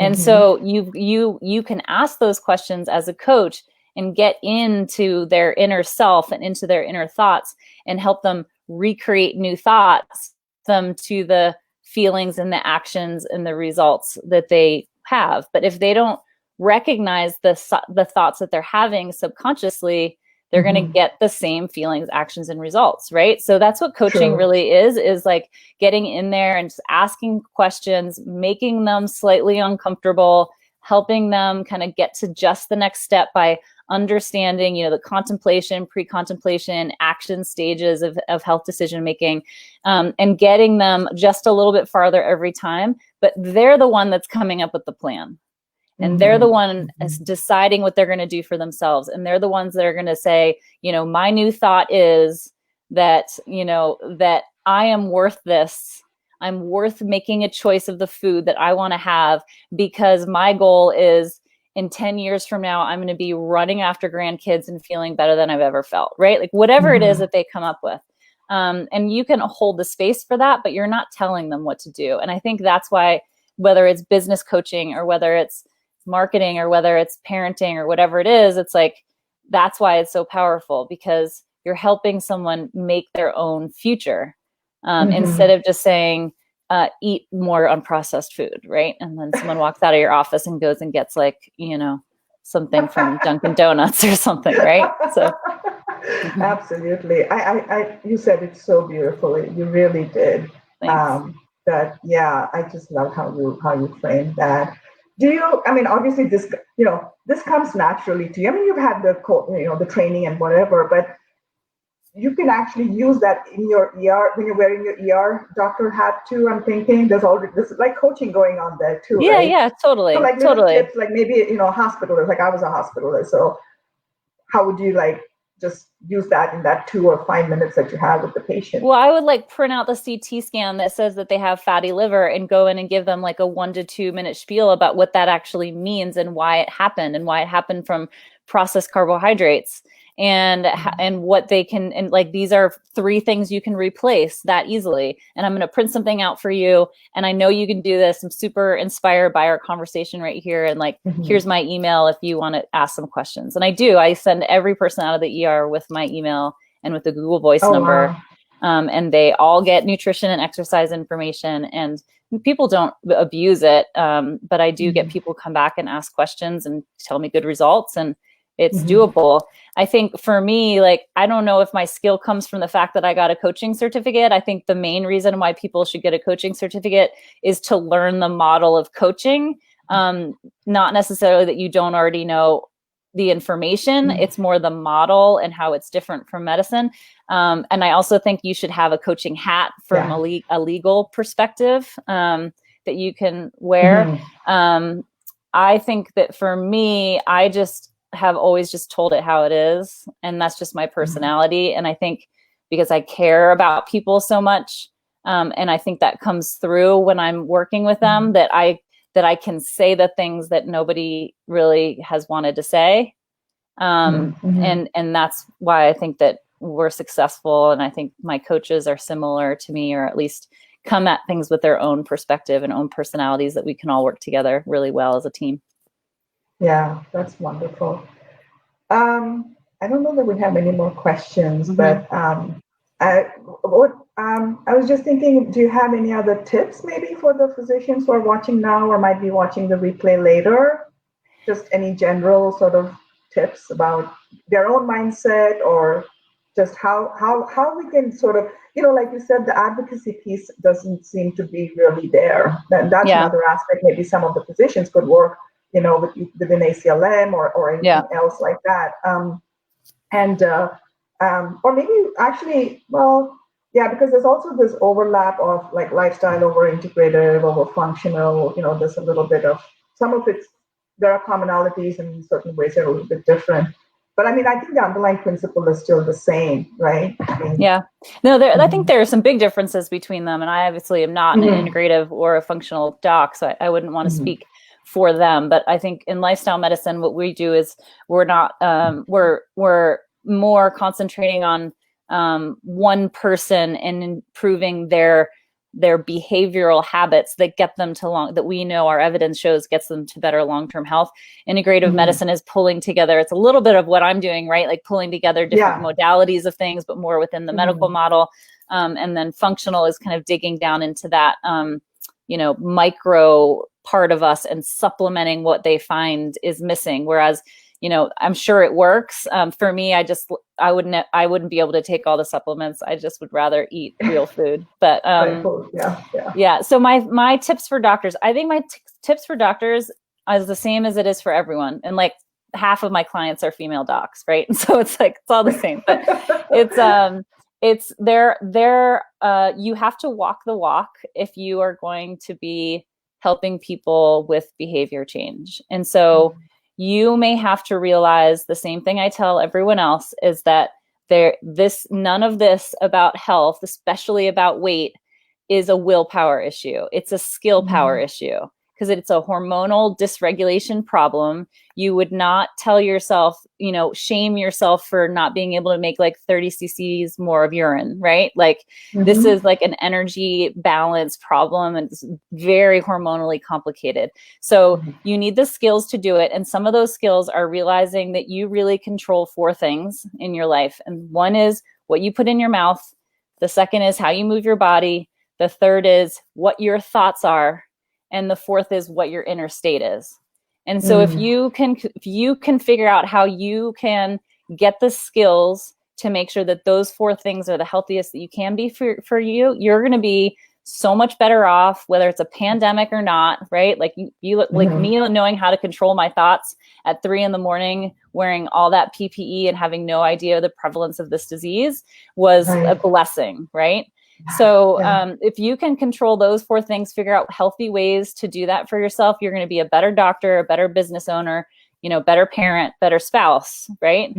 And so you can ask those questions as a coach and get into their inner self and into their inner thoughts and help them recreate new thoughts, them to the feelings and the actions and the results that they have. But if they don't recognize the thoughts that they're having subconsciously, they're going to get the same feelings, actions, and results, right? So that's what coaching really is like getting in there and just asking questions, making them slightly uncomfortable, helping them kind of get to just the next step by understanding, the contemplation, pre-contemplation, action stages of health decision making, and getting them just a little bit farther every time. But they're the one that's coming up with the plan. And they're the one deciding what they're going to do for themselves. And they're the ones that are going to say, my new thought is that, that I am worth this. I'm worth making a choice of the food that I want to have, because my goal is in 10 years from now, I'm going to be running after grandkids and feeling better than I've ever felt, right? Like whatever it is that they come up with. And you can hold the space for that, but you're not telling them what to do. And I think that's why, whether it's business coaching or whether it's marketing or whether it's parenting or whatever it is, it's like, that's why it's so powerful, because you're helping someone make their own future, instead of just saying, eat more unprocessed food, right? And then someone walks out of your office and goes and gets like, something from Dunkin' Donuts or something, right? So absolutely. You said it so beautifully. You really did. thanks. I just love how you framed that. I mean, obviously this comes naturally to you. I mean, you've had the training and whatever, but you can actually use that in your ER when you're wearing your ER doctor hat too. I'm thinking there's like coaching going on there too, Yeah, right? yeah, totally, So like little totally. tips, like maybe hospitalist, like I was a hospitalist. So how would you like just use that in that 2 or 5 minutes that you have with the patient? Well, I would like print out the CT scan that says that they have fatty liver and go in and give them like a 1 to 2 minute spiel about what that actually means and why it happened from processed carbohydrates, and what they can, and like, these are 3 things you can replace that easily. And I'm going to print something out for you. And I know you can do this. I'm super inspired by our conversation right here. And like, here's my email if you want to ask some questions. And I send every person out of the ER with my email and with the Google Voice number. Wow. And they all get nutrition and exercise information, and people don't abuse it. But I do get people come back and ask questions and tell me good results, and it's doable. I think for me, like, I don't know if my skill comes from the fact that I got a coaching certificate. I think the main reason why people should get a coaching certificate is to learn the model of coaching. Not necessarily that you don't already know the information. It's more the model and how it's different from medicine. And I also think you should have a coaching hat from a legal perspective that you can wear. I think that for me, I just have always just told it how it is. And that's just my personality. And I think because I care about people so much, and I think that comes through when I'm working with them, that I can say the things that nobody really has wanted to say. And that's why I think that we're successful. And I think my coaches are similar to me, or at least come at things with their own perspective and own personalities, that we can all work together really well as a team. Yeah, that's wonderful. I don't know that we have any more questions, but I was just thinking, do you have any other tips maybe for the physicians who are watching now or might be watching the replay later? Just any general sort of tips about their own mindset, or just how we can sort of, like you said, the advocacy piece doesn't seem to be really there. That's another aspect. Maybe some of the physicians could work, within ACLM or anything else like that. Or maybe actually, because there's also this overlap of like lifestyle over integrative, over functional, there's a little bit of some of it. There are commonalities in certain ways that are a little bit different. But I mean, I think the underlying principle is still the same, right? I think there are some big differences between them. And I obviously am not an integrative or a functional doc, so I wouldn't want to speak for them. But I think in lifestyle medicine, what we do is we're more concentrating on one person and improving their behavioral habits that get them to that we know our evidence shows gets them to better long-term health. Integrative medicine is pulling together. It's a little bit of what I'm doing, right? Like pulling together different modalities of things, but more within the medical model. And then functional is kind of digging down into that, micro part of us and supplementing what they find is missing. Whereas, I'm sure it works. For me, I wouldn't be able to take all the supplements. I just would rather eat real food. But So my tips for doctors, I think my tips for doctors is the same as it is for everyone. And like half of my clients are female docs, right? And so it's like, it's all the same, but you have to walk the walk if you are going to be helping people with behavior change. And so you may have to realize the same thing I tell everyone else, is that none of this about health, especially about weight, is a willpower issue. It's a skill power issue because it's a hormonal dysregulation problem. You would not tell yourself, you know, shame yourself for not being able to make like 30 cc's more of urine, right? Like this is like an energy balance problem, and it's very hormonally complicated. So you need the skills to do it. And some of those skills are realizing that you really control 4 things in your life. And one is what you put in your mouth. The second is how you move your body. The third is what your thoughts are. And the fourth is what your inner state is. And so if you can figure out how you can get the skills to make sure that those 4 things are the healthiest that you can be for you, you're going to be so much better off, whether it's a pandemic or not, right? Like you like me knowing how to control my thoughts at 3 a.m, wearing all that PPE and having no idea the prevalence of this disease was a blessing, right? So if you can control those 4 things, figure out healthy ways to do that for yourself, you're going to be a better doctor, a better business owner, you know, better parent, better spouse, right?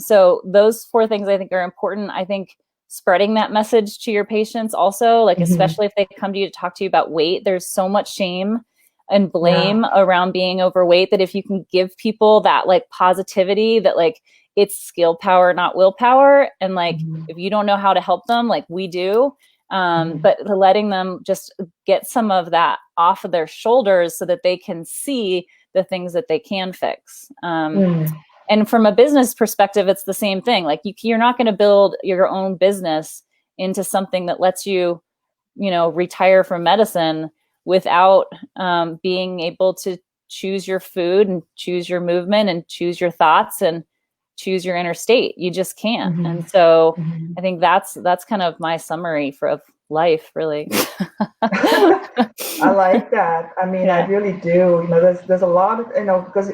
So those 4 things I think are important. I think spreading that message to your patients also, like especially if they come to you to talk to you about weight, there's so much shame and blame around being overweight that if you can give people that like positivity that like it's skill power, not willpower. And like, if you don't know how to help them, like we do, but letting them just get some of that off of their shoulders so that they can see the things that they can fix. And from a business perspective, it's the same thing. Like you're not going to build your own business into something that lets you, you know, retire from medicine without being able to choose your food and choose your movement and choose your thoughts and choose your inner state. You just can't. And so I think that's kind of my summary of life, really. I like that. I mean, I really do. You know, there's a lot of, you know, because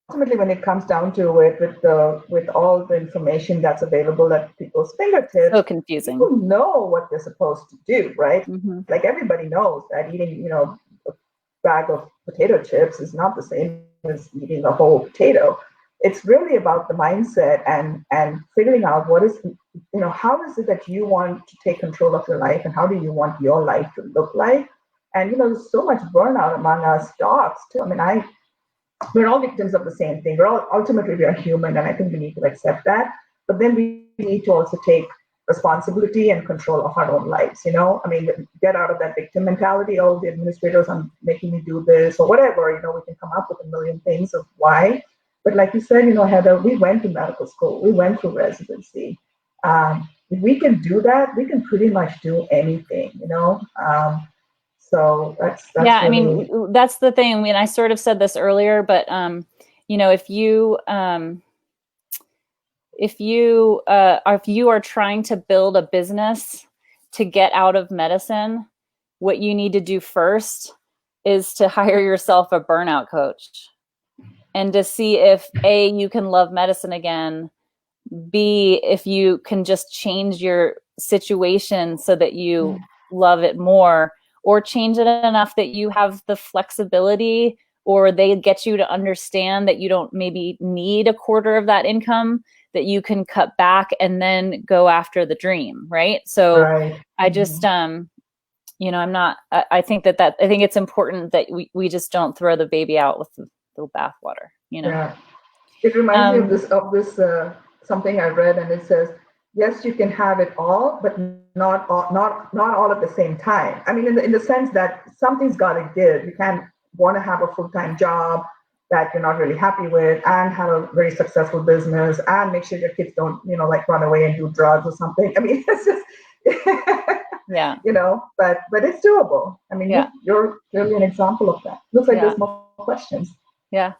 ultimately when it comes down to it, with all the information that's available at people's fingertips, so confusing. People know what they're supposed to do, right? Like everybody knows that eating, you know, a bag of potato chips is not the same as eating a whole potato. It's really about the mindset and figuring out what is, you know, how is it that you want to take control of your life and how do you want your life to look like? And, you know, there's so much burnout among us docs too. I mean, we're all victims of the same thing. Ultimately, we are human, and I think we need to accept that. But then we need to also take responsibility and control of our own lives, you know? I mean, get out of that victim mentality. Oh, the administrators are making me do this or whatever, you know, we can come up with a million things of why. But like you said, you know, Heather, we went to medical school. We went through residency. If we can do that, we can pretty much do anything, you know? So that's yeah, really... I mean, that's the thing. I mean, I sort of said this earlier, but, you know, if you are trying to build a business to get out of medicine, what you need to do first is to hire yourself a burnout coach and to see if A, you can love medicine again, B, if you can just change your situation so that you love it more, or change it enough that you have the flexibility, or they get you to understand that you don't maybe need a quarter of that income, that you can cut back and then go after the dream, right? So I just, you know, I think it's important that we just don't throw the baby out with the bathwater, you know? Yeah. It reminds me of this something I read, and it says, yes, you can have it all, but not all at the same time. I mean, in the sense that something's got to give. You can't want to have a full-time job that you're not really happy with and have a very successful business and make sure your kids don't, you know, like run away and do drugs or something. I mean, it's just, you know, but it's doable. I mean, you're really an example of that. Looks like there's more questions. Yeah.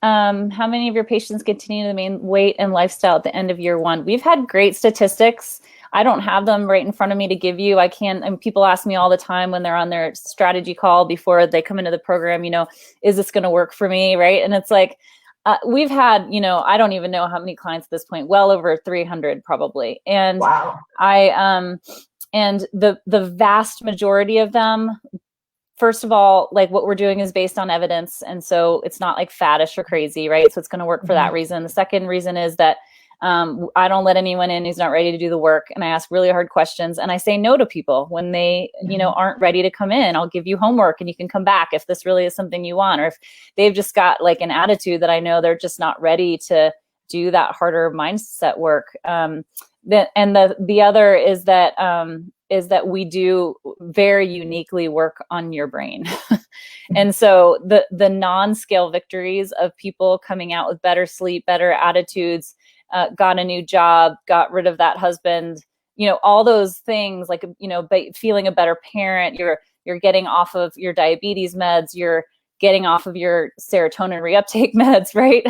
How many of your patients continue to maintain weight and lifestyle at the end of year 1? We've had great statistics. I don't have them right in front of me to give you. I can't, and people ask me all the time when they're on their strategy call before they come into the program, you know, is this going to work for me? Right. And it's like, we've had, you know, I don't even know how many clients at this point, well over 300 probably. And and the vast majority of them, first of all, like what we're doing is based on evidence. And so it's not like faddish or crazy, right? So it's going to work for that reason. The second reason is that I don't let anyone in who's not ready to do the work. And I ask really hard questions, and I say no to people when they, aren't ready to come in. I'll give you homework and you can come back if this really is something you want, or if they've just got like an attitude that I know they're just not ready to do that harder mindset work. The other is that we do very uniquely work on your brain. And so the non-scale victories of people coming out with better sleep, better attitudes, got a new job, got rid of that husband, all those things, like, feeling a better parent, you're getting off of your diabetes meds, you're getting off of your serotonin reuptake meds, right?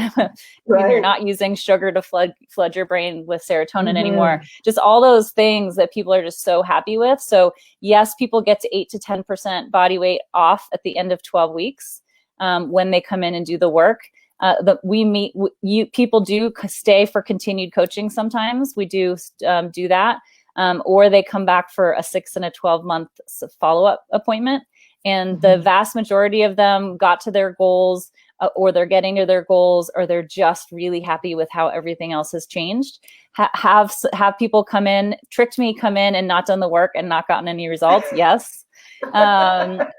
Right. You're not using sugar to flood your brain with serotonin anymore. Just all those things that people are just so happy with. So yes, people get to 8 to 10% body weight off at the end of 12 weeks when they come in and do the work. People do stay for continued coaching. Sometimes we do that, or they come back for a 6 and a 12-month follow-up appointment. And the vast majority of them got to their goals, or they're getting to their goals, or they're just really happy with how everything else has changed. Have people come in and not done the work and not gotten any results? Yes. Have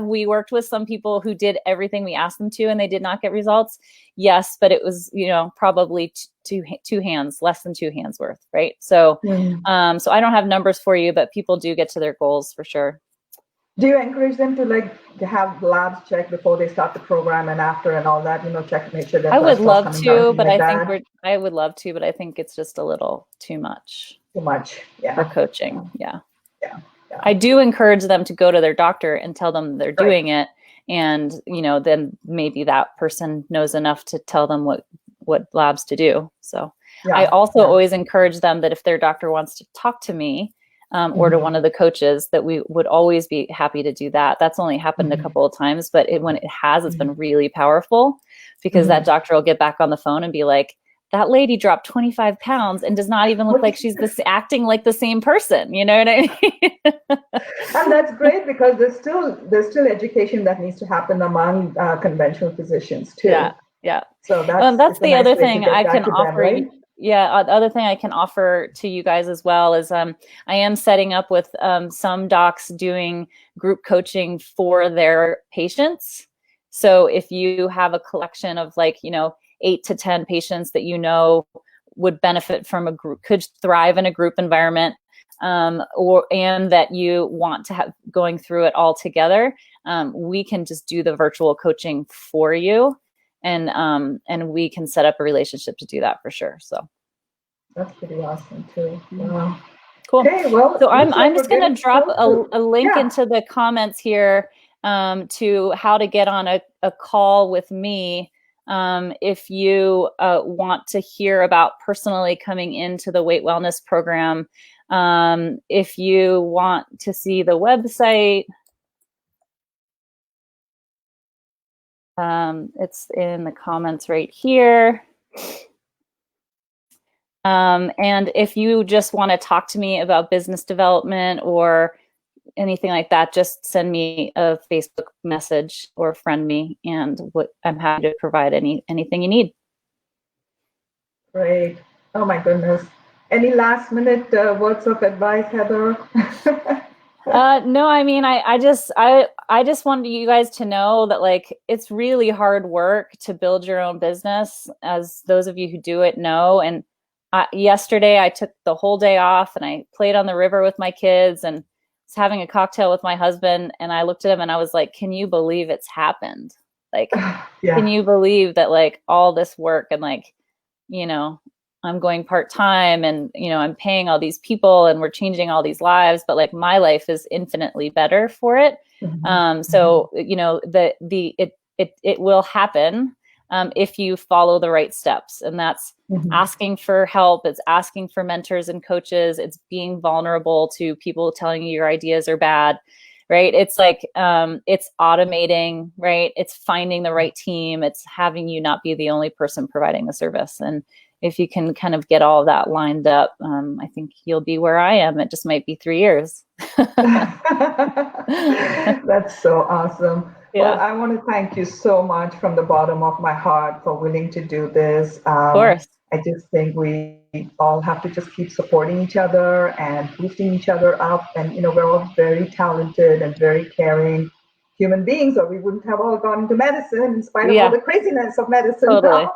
we worked with some people who did everything we asked them to and they did not get results? Yes, but it was, probably two hands, less than two hands worth, right? So, so I don't have numbers for you, but people do get to their goals for sure. Do you encourage them to have labs checked before they start the program and after and all that, check to make sure that I would love to, but I would love to, but I think it's just a little too much. Yeah. For coaching. Yeah. I do encourage them to go to their doctor and tell them they're doing it. And, then maybe that person knows enough to tell them what labs to do. So I also always encourage them that if their doctor wants to talk to me, or to one of the coaches, that we would always be happy to do that. That's only happened a couple of times, but when it has, it's been really powerful, because that doctor will get back on the phone and be like, that lady dropped 25 pounds and does not even look like she's acting like the same person. You know what I mean? And that's great, because there's still education that needs to happen among conventional physicians too. Yeah. So that's the other thing I can offer. Right? Yeah, the other thing I can offer to you guys as well is I am setting up with some docs doing group coaching for their patients. So if you have a collection of 8 to 10 patients that would benefit from a group, could thrive in a group environment, and that you want to have going through it all together, we can just do the virtual coaching for you. And we can set up a relationship to do that for sure. So that's pretty awesome too. Wow. Cool. Okay, well, so I'm just going to drop a link into the comments here to how to get on a call with me if you want to hear about personally coming into the weight wellness program. If you want to see the website, it's in the comments right here. And if you just want to talk to me about business development or anything like that, just send me a Facebook message or friend me, and I'm happy to provide anything you need. Great. Oh my goodness. Any last minute words of advice, Heather? No, I mean, I just wanted you guys to know that it's really hard work to build your own business, as those of you who do it know. And yesterday I took the whole day off and I played on the river with my kids and was having a cocktail with my husband. And I looked at him and I was like, can you believe it's happened? Can you believe that all this work and I'm going part-time and, I'm paying all these people and we're changing all these lives, but my life is infinitely better for it. So, it will happen if you follow the right steps, and that's asking for help. It's asking for mentors and coaches. It's being vulnerable to people telling you your ideas are bad, right? It's it's automating, right? It's finding the right team. It's having you not be the only person providing the service. And if you can kind of get all of that lined up, I think you'll be where I am. It just might be 3 years. That's so awesome. Well, Yeah, I want to thank you so much from the bottom of my heart for willing to do this. of course. I just think we all have to just keep supporting each other and boosting each other up. And, we're all very talented and very caring human beings, or we wouldn't have all gone into medicine in spite of all Yeah, the craziness of medicine totally. now.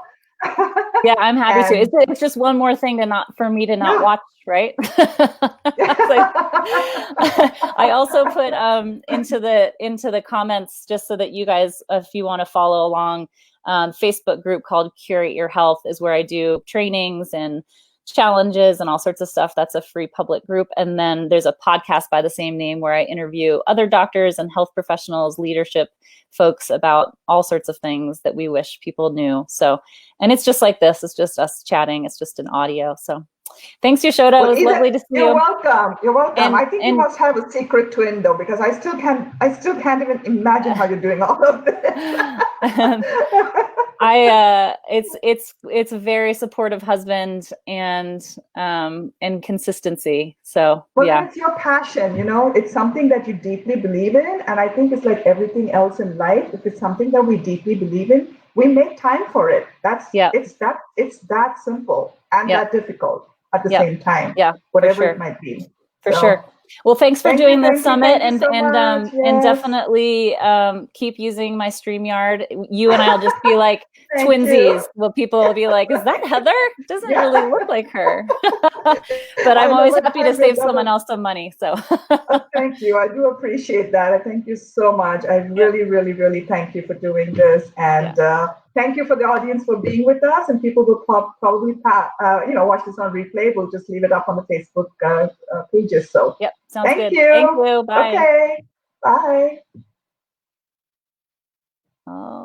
Yeah, I'm happy to. And It's just one more thing for me to not yeah. watch, right? Like, I also put into the comments, just so that you guys, if you want to follow along, Facebook group called Curate Your Health is where I do trainings and challenges and all sorts of stuff. That's a free public group. And then there's a podcast by the same name where I interview other doctors and health professionals, leadership folks about all sorts of things that we wish people knew. So, and it's just like this. It's just us chatting. It's just an audio. So thanks, Yashoda. It Well, was lovely to see you're you. welcome. You're welcome. And I think you must have a secret twin though, because I still can't even imagine how you're doing all of this. It's a very supportive husband and consistency. So Well, then yeah. it's your passion, it's something that you deeply believe in. And I think it's like everything else in life. If it's something that we deeply believe in, we make time for it. Yeah. It's that simple and Yeah. that difficult at the Yeah. same time. Yeah, Whatever sure. it might be. For So, sure. Well, thanks for doing this summit, thank you so much. and Yes. definitely keep using my StreamYard. You and I'll just be like Thank you. twinsies. Well, people will be like, "Is that Heather? Doesn't really look like her." But I'm always happy to save someone else some money. So thank you. I do appreciate that. I thank you so much. I really, really, really thank you for doing this, and thank you for the audience for being with us. And people will probably watch this on replay. We'll just leave it up on the Facebook pages. So yep, sounds thank good. you. Thank you. Bye. Okay. Bye. Oh.